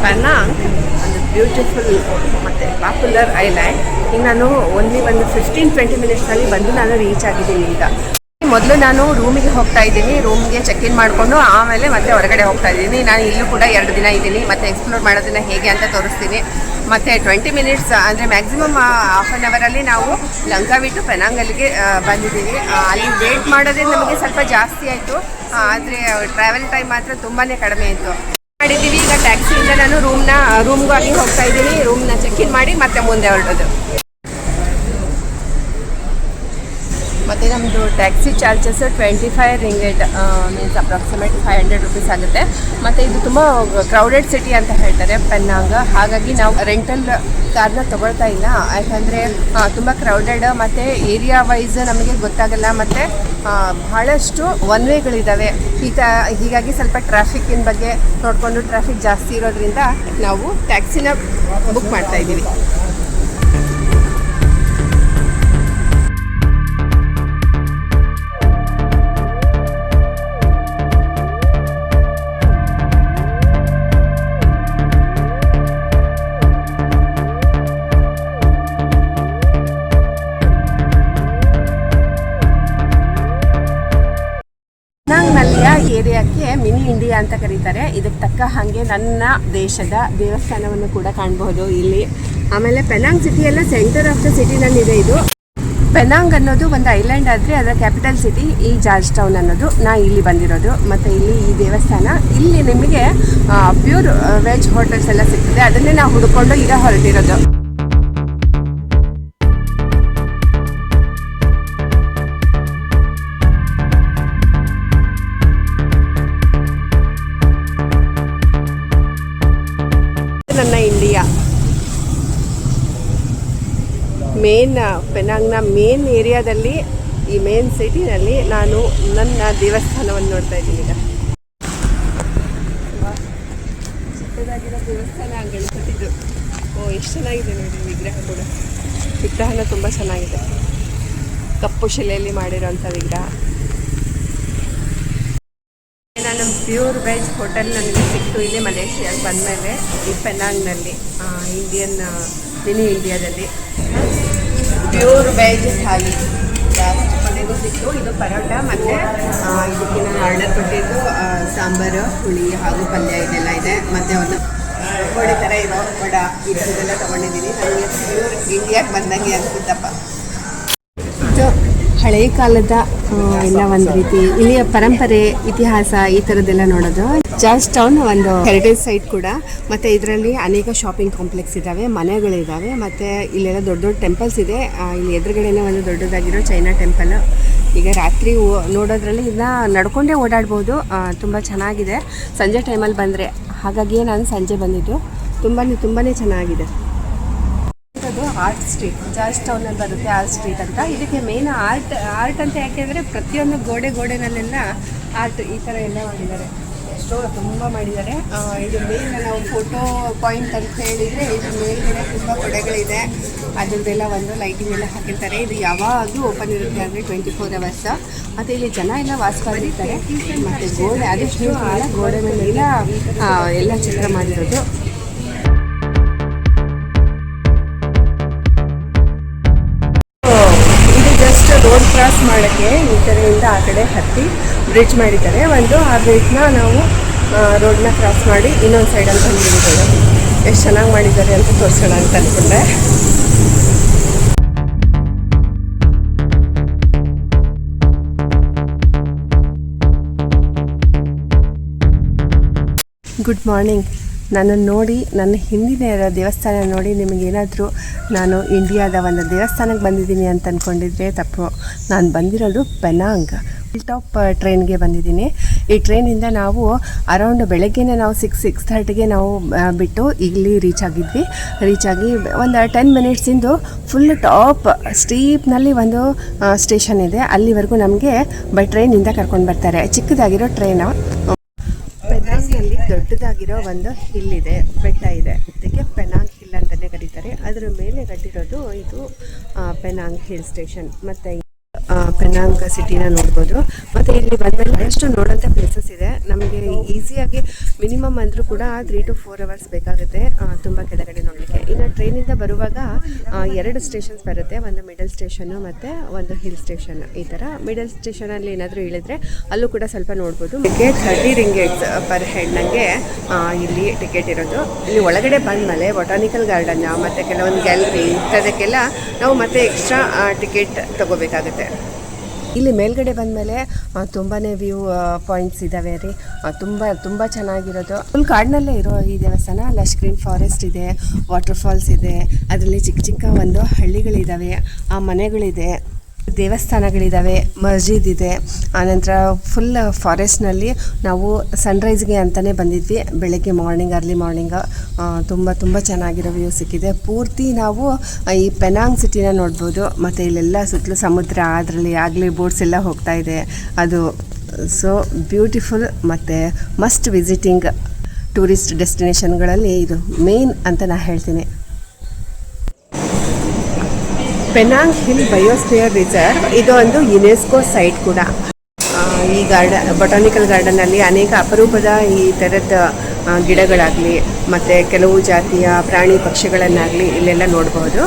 Penang ಒಂದು beautiful ಮತ್ತು popular island. ಈಗ ನಾನು ಒಂದು 15-20 ಮಿನಿಟ್ಸ್ನಲ್ಲಿ ಬಂದು ನಾನು ರೀಚ್ ಆಗಿದ್ದೀನಿ. ಈಗ ಮೊದಲು ನಾನು ರೂಮಿಗೆ ಹೋಗ್ತಾ ಇದ್ದೀನಿ, ರೂಮ್ಗೆ ಚೆಕ್ ಇನ್ ಮಾಡಿಕೊಂಡು ಆಮೇಲೆ ಮತ್ತೆ ಹೊರಗಡೆ ಹೋಗ್ತಾ ಇದ್ದೀನಿ. ನಾನು ಇಲ್ಲೂ ಕೂಡ 2 ದಿನ ಇದ್ದೀನಿ, ಮತ್ತು ಎಕ್ಸ್ಪ್ಲೋರ್ ಮಾಡೋದನ್ನ ಹೇಗೆ ಅಂತ ತೋರಿಸ್ತೀನಿ. ಮತ್ತು 20 ಮಿನಿಟ್ಸ್ ಅಂದರೆ ಮ್ಯಾಕ್ಸಿಮಮ್ ಹಾಫ್ ಆನ್ ಅವರಲ್ಲಿ ನಾವು ಲಂಕಾ ಬಿಟ್ಟು ಪೆನಾಂಗಲ್ಲಿಗೆ ಬಂದಿದ್ದೀವಿ. ಅಲ್ಲಿ ವೇಟ್ ಮಾಡೋದೇ ನಮಗೆ ಸ್ವಲ್ಪ ಜಾಸ್ತಿ ಆಯಿತು, ಆದರೆ ಟ್ರಾವೆಲ್ ಟೈಮ್ ಮಾತ್ರ ತುಂಬಾ ಕಡಿಮೆ ಆಯಿತು ಮಾಡಿದ್ದೀವಿ. ಈಗ ಟ್ಯಾಕ್ಸಿಯಿಂದ ನಾನು ರೂಮ್ಗಾಗಿ ಹೋಗ್ತಾ ಇದ್ದೀನಿ. ರೂಮ್ನ ಚೆಕ್ ಇನ್ ಮಾಡಿ ಮತ್ತೆ ಮುಂದೆ ಹೊರಡೋದು. ಮತ್ತು ನಮ್ಮದು taxi charges 25 ringgit, means approximate 500 rupees ಆಗುತ್ತೆ. ಮತ್ತು ಇದು ತುಂಬ ಕ್ರೌಡೆಡ್ ಸಿಟಿ ಅಂತ ಹೇಳ್ತಾರೆ ಪೆನಾಂಗ್. ಹಾಗಾಗಿ ನಾವು ರೆಂಟಲ್ ಕಾರ್ನ ತೊಗೊಳ್ತಾ ಇಲ್ಲ, ಯಾಕಂದರೆ ತುಂಬ ಕ್ರೌಡೆಡ್ ಮತ್ತು ಏರಿಯಾ ವೈಸ್ ನಮಗೆ ಗೊತ್ತಾಗಲ್ಲ. ಮತ್ತು ಬಹಳಷ್ಟು ಒನ್ ವೇಗಳಿದ್ದಾವೆ. ಹೀಗಾಗಿ ಸ್ವಲ್ಪ ಟ್ರಾಫಿಕ್ಕಿನ ಬಗ್ಗೆ ನೋಡಿಕೊಂಡು, ಟ್ರಾಫಿಕ್ ಜಾಸ್ತಿ ಇರೋದ್ರಿಂದ ನಾವು ಟ್ಯಾಕ್ಸಿನ ಬುಕ್ ಮಾಡ್ತಾ ಇದ್ದೀವಿ. ಏರಿಯಾಕ್ಕೆ ಮಿನಿ ಇಂಡಿಯಾ ಅಂತ ಕರೀತಾರೆ. ಇದಕ್ಕೆ ತಕ್ಕ ಹಾಗೆ ನನ್ನ ದೇಶದ ದೇವಸ್ಥಾನವನ್ನು ಕೂಡ ಕಾಣಬಹುದು ಇಲ್ಲಿ. ಆಮೇಲೆ ಪೆನಾಂಗ್ ಸಿಟಿ ಎಲ್ಲ ಸೆಂಟರ್ ಆಫ್ ದ ಸಿಟಿನಲ್ಲಿದೆ. ಇದು ಪೆನಾಂಗ್ ಅನ್ನೋದು ಒಂದು ಐಲ್ಯಾಂಡ್ ಆದರೆ ಅದರ ಕ್ಯಾಪಿಟಲ್ ಸಿಟಿ ಈ ಜಾರ್ಜ್ ಟೌನ್ ಅನ್ನೋದು. ಇಲ್ಲಿ ಬಂದಿರೋದು. ಮತ್ತು ಇಲ್ಲಿ ಈ ದೇವಸ್ಥಾನ, ಇಲ್ಲಿ ನಿಮಗೆ ಪ್ಯೂರ್ ವೆಜ್ ಹೋಟೆಲ್ಸ್ ಎಲ್ಲ ಸಿಗ್ತದೆ. ಅದನ್ನೇ ನಾವು ಹುಡ್ಕೊಂಡು ಈಗ ಹೊರಟಿರೋದು. ನನ್ನ ಇಂಡಿಯಾ ಪೆನಾಂಗ್ನ ಮೇನ್ ಏರಿಯಾದಲ್ಲಿ, ಈ ಮೇನ್ ಸಿಟಿನಲ್ಲಿ ನಾನು ನನ್ನ ದೇವಸ್ಥಾನವನ್ನು ನೋಡ್ತಾ ಇದ್ದೀನಿ. ಈಗ ಚಿಕ್ಕದಾಗಿರೋ ದೇವಸ್ಥಾನ ಗಣಪತಿದು. ಎಷ್ಟು ಚೆನ್ನಾಗಿದೆ ನೋಡಿ ವಿಗ್ರಹ ಕೂಡ. ವಿಗ್ರಹನ ತುಂಬ ಚೆನ್ನಾಗಿದೆ, ಕಪ್ಪು ಶಿಲೆಯಲ್ಲಿ ಮಾಡಿರೋಂಥ ವಿಗ್ರಹ. ನಾನು ಪ್ಯೂರ್ ವೆಜ್ ಹೋಟೆಲ್ ನನಗೆ ಸಿಕ್ತು ಇಲ್ಲಿ ಮಲೇಷಿಯಾಗೆ ಬಂದಮೇಲೆ, ಈ ಪೆನಾಂಗ್ನಲ್ಲಿ ಮಿನಿ ಇಂಡಿಯಾದಲ್ಲಿ ಪ್ಯೂರ್ ವೆಜ್ ಥಾಲಿ ಜಾಸ್ತಿ ಕೊನೆಗೂ ಸಿಕ್ತು. ಇದು ಪರೋಟ ಮತ್ತು ಇದಕ್ಕೆ ನಾನು ಆರ್ಡರ್ ಕೊಟ್ಟಿದ್ದು ಸಾಂಬಾರು, ಹುಳಿ ಹಾಗೂ ಪಲ್ಯ ಇದೆಲ್ಲ ಇದೆ. ಮತ್ತು ಒಂದು ವಡೆ ಥರ ಇರೋ ವಡ, ಈ ಥರದ್ದೆಲ್ಲ ತೊಗೊಂಡಿದ್ದೀನಿ. ನನಗೆ ಪ್ಯೂರ್ ಇಂಡಿಯಾಗೆ ಬಂದಂಗೆ ಅನಿಸುತ್ತಪ್ಪ. ಹಳೆಯ ಕಾಲದ ಎಲ್ಲ ಒಂದು ರೀತಿ ಇಲ್ಲಿಯ ಪರಂಪರೆ, ಇತಿಹಾಸ ಈ ಥರದ್ದೆಲ್ಲ ನೋಡೋದು. ಜಾರ್ಜ್ ಟೌನ್ ಒಂದು ಹೆರಿಟೇಜ್ ಸೈಟ್ ಕೂಡ. ಮತ್ತು ಇದರಲ್ಲಿ ಅನೇಕ ಶಾಪಿಂಗ್ ಕಾಂಪ್ಲೆಕ್ಸ್ ಇದ್ದಾವೆ, ಮನೆಗಳಿದ್ದಾವೆ. ಮತ್ತು ಇಲ್ಲೆಲ್ಲ ದೊಡ್ಡ ದೊಡ್ಡ ಟೆಂಪಲ್ಸ್ ಇದೆ. ಇಲ್ಲಿ ಎದುರುಗಡೆನೇ ಒಂದು ದೊಡ್ಡದಾಗಿರೋ ಚೈನಾ ಟೆಂಪಲ್. ಈಗ ರಾತ್ರಿ ನೋಡೋದ್ರಲ್ಲಿ ಇದನ್ನ ನಡ್ಕೊಂಡೇ ಓಡಾಡ್ಬೋದು. ತುಂಬ ಚೆನ್ನಾಗಿದೆ ಸಂಜೆ ಟೈಮಲ್ಲಿ ಬಂದರೆ. ಹಾಗಾಗಿಯೇ ನಾನು ಸಂಜೆ ಬಂದಿದ್ದು. ತುಂಬಾ ಚೆನ್ನಾಗಿದೆ. ಅದು ಆರ್ಟ್ ಸ್ಟ್ರೀಟ್, ಜಾರ್ಜ್ ಟೌನಲ್ಲಿ ಬರುತ್ತೆ ಆರ್ಟ್ ಸ್ಟ್ರೀಟ್ ಅಂತ. ಇದಕ್ಕೆ ಮೇನ್ ಆರ್ಟ್ ಅಂತ ಯಾಕೆಂದರೆ ಪ್ರತಿಯೊಂದು ಗೋಡೆನಲ್ಲೆಲ್ಲ ಆರ್ಟ್ ಈ ಥರ ಎಲ್ಲ ಮಾಡಿದ್ದಾರೆ. ಎಷ್ಟೋ ತುಂಬ ಮಾಡಿದ್ದಾರೆ. ಇದು ಮೇಲೆ ನಾವು ಫೋಟೋ ಪಾಯಿಂಟ್ ಅಂತ ಹೇಳಿದರೆ ಇದ್ರ ಮೇಲ್ಗಡೆ ತುಂಬ ಕೊಡೆಗಳಿದೆ. ಅದರದ್ದೆಲ್ಲ ಒಂದು ಲೈಟಿಂಗ್ ಎಲ್ಲ ಹಾಕಿರ್ತಾರೆ. ಇದು ಯಾವಾಗಲೂ ಓಪನ್ ಇರುತ್ತೆ, ಅಂದರೆ 24 hours. ಮತ್ತು ಇಲ್ಲಿ ಜನ ಎಲ್ಲ ವಾಸವಾಗಿರ್ತಾರೆ. ಮತ್ತು ಗೋಡೆ ಅದಷ್ಟು ಗೋಡೆ ಮೇಲೆಲ್ಲ ಎಲ್ಲ ಚಿತ್ರ ಮಾಡಿರೋದು. ರೋಡ್ ಕ್ರಾಸ್ ಮಾಡೋಕ್ಕೆ ಈ ಕಡೆಯಿಂದ ಆ ಕಡೆ ಹತ್ತಿ ಬ್ರಿಡ್ಜ್ ಮಾಡಿದ್ದಾರೆ. ಆ ಬ್ರಿಡ್ಜ್ನ ನಾವು ರೋಡ್ನ ಕ್ರಾಸ್ ಮಾಡಿ ಇನ್ನೊಂದು ಸೈಡಲ್ಲಿ ಬಂದಿದ್ದೀವಿ. ಎಷ್ಟು ಚೆನ್ನಾಗಿ ಮಾಡಿದ್ದಾರೆ ಅಂತ ತೋರಿಸೋಣ ಅಂತ ಅಂದ್ಕೊಂಡೆ. Good morning. ನನ್ನನ್ನು ನೋಡಿ, ನನ್ನ ಹಿಂದಿನ ಇರೋ ದೇವಸ್ಥಾನ ನೋಡಿ ನಿಮಗೇನಾದರೂ ನಾನು ಇಂಡಿಯಾದ ಒಂದು ದೇವಸ್ಥಾನಕ್ಕೆ ಬಂದಿದ್ದೀನಿ ಅಂತ ಅಂದ್ಕೊಂಡಿದ್ರೆ ತಪ್ಪು. ನಾನು ಬಂದಿರೋದು ಪೆನಾಂಗ್ ಹಿಲ್ ಟಾಪ್ ಟ್ರೈನ್ಗೆ ಬಂದಿದ್ದೀನಿ. ಈ ಟ್ರೈನಿಂದ ನಾವು ಅರೌಂಡ್ ಬೆಳಗ್ಗೆನೇ ನಾವು 6:30ಗೆ ನಾವು ಬಿಟ್ಟು ಇಲ್ಲಿ ರೀಚ್ ಆಗಿ ಒಂದು 10 ಮಿನಿಟ್ಸಿಂದು ಫುಲ್ ಟಾಪ್ ಸ್ಟೀಪ್ನಲ್ಲಿ ಒಂದು ಸ್ಟೇಷನ್ ಇದೆ. ಅಲ್ಲಿವರೆಗೂ ನಮಗೆ ಬೈ ಟ್ರೈನಿಂದ ಕರ್ಕೊಂಡು ಬರ್ತಾರೆ. ಚಿಕ್ಕದಾಗಿರೋ ಟ್ರೈನು. ಪೆನಾಂಗ್ನಲ್ಲಿ ದೊಡ್ಡದಾಗಿರೋ ಒಂದು ಹಿಲ್ ಇದೆ, ಬೆಟ್ಟ ಇದೆ. ಅದಕ್ಕೆ ಪೆನಾಂಗ್ ಹಿಲ್ ಅಂತಲೇ ಕರೀತಾರೆ. ಅದರ ಮೇಲೆ ಕಟ್ಟಿರೋದು ಇದು ಪೆನಾಂಗ್ ಹಿಲ್ ಸ್ಟೇಷನ್. ಮತ್ತು ಪೆನಾಂಗ್ ಸಿಟಿನ ನೋಡ್ಬೋದು. ಮತ್ತು ಇಲ್ಲಿ ಬಂದಮೇಲೆ ಬಹಳಷ್ಟು ನೋಡೋಂಥ ಪ್ಲೇಸಸ್ ಇದೆ. ನಮಗೆ ಈಸಿಯಾಗಿ ಮಿನಿಮಮ್ ಅಂದರೂ ಕೂಡ 3 to 4 hours ಬೇಕಾಗುತ್ತೆ ತುಂಬ ಕೆಳಗಡೆ ನೋಡಲಿಕ್ಕೆ. ಇನ್ನು ಟ್ರೈನಿಂದ ಬರುವಾಗ 2 ಸ್ಟೇಷನ್ಸ್ ಬರುತ್ತೆ, ಒಂದು ಮಿಡಲ್ ಸ್ಟೇಷನ್ನು ಮತ್ತು ಒಂದು ಹಿಲ್ ಸ್ಟೇಷನ್. ಈ ಥರ ಮಿಡಲ್ ಸ್ಟೇಷನಲ್ಲಿ ಏನಾದರೂ ಇಳಿದ್ರೆ ಅಲ್ಲೂ ಕೂಡ ಸ್ವಲ್ಪ ನೋಡ್ಬೋದು. ಟಿಕೆಟ್ 30 ರಿಂಗೇಟ್ಸ್ ಪರ್ ಹೆಡ್ ನನಗೆ ಇಲ್ಲಿ ಟಿಕೆಟ್ ಇರೋದು. ಇಲ್ಲಿ ಒಳಗಡೆ ಬಂದಮೇಲೆ ಬೊಟಾನಿಕಲ್ ಗಾರ್ಡನ್ ಮತ್ತು ಕೆಲವೊಂದು ಗ್ಯಾಲರಿ ಇಂಥದಕ್ಕೆಲ್ಲ ನಾವು ಮತ್ತೆ ಎಕ್ಸ್ಟ್ರಾ ಟಿಕೆಟ್ ತಗೋಬೇಕಾಗುತ್ತೆ. ಇಲ್ಲಿ ಮೇಲ್ಗಡೆ ಬಂದಮೇಲೆ ತುಂಬಾ ವ್ಯೂ ಪಾಯಿಂಟ್ಸ್ ಇದ್ದಾವೆ ರೀ, ತುಂಬ ಚೆನ್ನಾಗಿರೋದು. ಫುಲ್ ಕಾಡಿನಲ್ಲೇ ಇರೋ ಈ ದೇವಸ್ಥಾನ. ಲಶ್ ಗ್ರೀನ್ ಫಾರೆಸ್ಟ್ ಇದೆ, ವಾಟರ್ ಫಾಲ್ಸ್ ಇದೆ, ಅದರಲ್ಲಿ ಚಿಕ್ಕ ಚಿಕ್ಕ ಒಂದು ಹಳ್ಳಿಗಳಿದ್ದಾವೆ, ಮನೆಗಳಿದೆ, ದೇವಸ್ಥಾನಗಳಿದ್ದಾವೆ, ಮಸ್ಜಿದ್ ಇದೆ. ಆನಂತರ ಫುಲ್ ಫಾರೆಸ್ಟ್ನಲ್ಲಿ ನಾವು ಸನ್ರೈಸ್ಗೆ ಅಂತಲೇ ಬಂದಿದ್ವಿ. ಬೆಳಗ್ಗೆ ಅರ್ಲಿ ಮಾರ್ನಿಂಗ್ ತುಂಬ ಚೆನ್ನಾಗಿರೋ ವ್ಯೂ ಸಿಕ್ಕಿದೆ. ಪೂರ್ತಿ ನಾವು ಈ ಪೆನಾಂಗ್ ಸಿಟಿನ ನೋಡ್ಬೋದು. ಮತ್ತು ಇಲ್ಲೆಲ್ಲ ಸುತ್ತಲೂ ಸಮುದ್ರ, ಅದರಲ್ಲಿ ಆಗಲೇ ಬೋಟ್ಸ್ ಎಲ್ಲ ಹೋಗ್ತಾ ಇದೆ. ಅದು ಸೊ ಬ್ಯೂಟಿಫುಲ್ ಮತ್ತು ಮಸ್ಟ್ ವಿಸಿಟಿಂಗ್ ಟೂರಿಸ್ಟ್ ಡೆಸ್ಟಿನೇಷನ್ಗಳಲ್ಲಿ ಇದು ಮೇನ್ ಅಂತ ನಾನು ಹೇಳ್ತೀನಿ. ಪೆನಾಂಗ್ ಹಿಲ್ ಬಯೋಸ್ಫಿಯರ್ ರಿಸರ್ವ್ ಇದು ಒಂದು ಯುನೆಸ್ಕೋ ಸೈಟ್ ಕೂಡ. ಈ ಬೊಟಾನಿಕಲ್ ಗಾರ್ಡನಲ್ಲಿ ಅನೇಕ ಅಪರೂಪದ ಈ ಥರದ ಗಿಡಗಳಾಗಲಿ ಮತ್ತು ಕೆಲವು ಜಾತಿಯ ಪ್ರಾಣಿ ಪಕ್ಷಿಗಳನ್ನಾಗಲಿ ಇಲ್ಲೆಲ್ಲ ನೋಡಬಹುದು.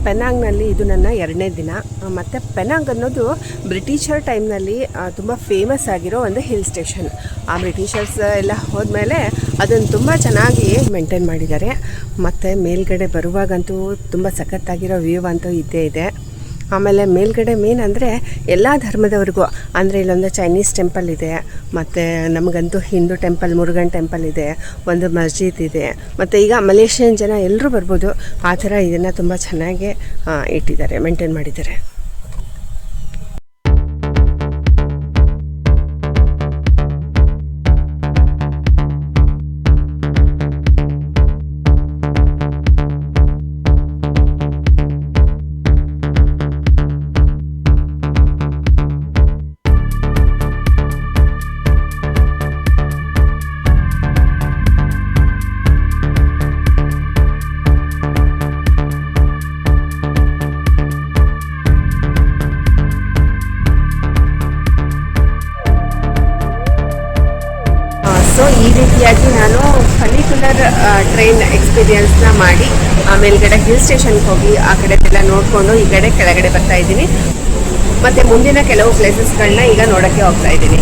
ಪೆನಾಂಗ್ನಲ್ಲಿ ಇದು ನನ್ನ 2ನೇ ದಿನ. ಮತ್ತು ಪೆನಾಂಗ್ ಅನ್ನೋದು ಬ್ರಿಟಿಷರ್ ಟೈಮ್ನಲ್ಲಿ ತುಂಬ ಫೇಮಸ್ ಆಗಿರೋ ಒಂದು ಹಿಲ್ ಸ್ಟೇಷನ್. ಆ ಬ್ರಿಟಿಷರ್ಸ್ ಎಲ್ಲ ಹೋದ್ಮೇಲೆ ಅದನ್ನು ತುಂಬ ಚೆನ್ನಾಗಿ ಮೇಂಟೈನ್ ಮಾಡಿದ್ದಾರೆ. ಮತ್ತು ಮೇಲ್ಗಡೆ ಬರುವಾಗಂತೂ ತುಂಬ ಸಖತ್ತಾಗಿರೋ ವ್ಯೂ ಅಂತೂ ಇದ್ದೇ ಇದೆ. ಆಮೇಲೆ ಮೇಲ್ಗಡೆ ಮೇನ್ ಅಂದರೆ ಎಲ್ಲ ಧರ್ಮದವ್ರಿಗೂ, ಅಂದರೆ ಇಲ್ಲೊಂದು ಚೈನೀಸ್ ಟೆಂಪಲ್ ಇದೆ, ಮತ್ತು ನಮಗಂತೂ ಹಿಂದೂ ಟೆಂಪಲ್, ಮುರುಗನ್ ಟೆಂಪಲ್ ಇದೆ, ಒಂದು ಮಸ್ಜಿದ್ ಇದೆ, ಮತ್ತು ಈಗ ಮಲೇಷಿಯನ್ ಜನ ಎಲ್ಲರೂ ಬರ್ಬೋದು. ಆ ಥರ ಇದನ್ನು ತುಂಬ ಚೆನ್ನಾಗಿ ಇಟ್ಟಿದ್ದಾರೆ, ಮೇಂಟೈನ್ ಮಾಡಿದ್ದಾರೆ. ಸೊ ಈ ರೀತಿಯಾಗಿ ನಾನು ಫನಿಕ್ಯುಲರ್ ಟ್ರೈನ್ ಎಕ್ಸ್ಪೀರಿಯನ್ಸ್ನ ಮಾಡಿ ಮೇಲ್ಗಡೆ ಹಿಲ್ ಸ್ಟೇಷನ್ಗೆ ಹೋಗಿ ಆ ಕಡೆದೆಲ್ಲ ನೋಡಿಕೊಂಡು ಈ ಕಡೆ ಕೆಳಗಡೆ ಬರ್ತಾ ಇದ್ದೀನಿ. ಮತ್ತು ಮುಂದಿನ ಕೆಲವು ಪ್ಲೇಸಸ್ಗಳನ್ನ ಈಗ ನೋಡೋಕ್ಕೆ ಹೋಗ್ತಾ ಇದ್ದೀನಿ.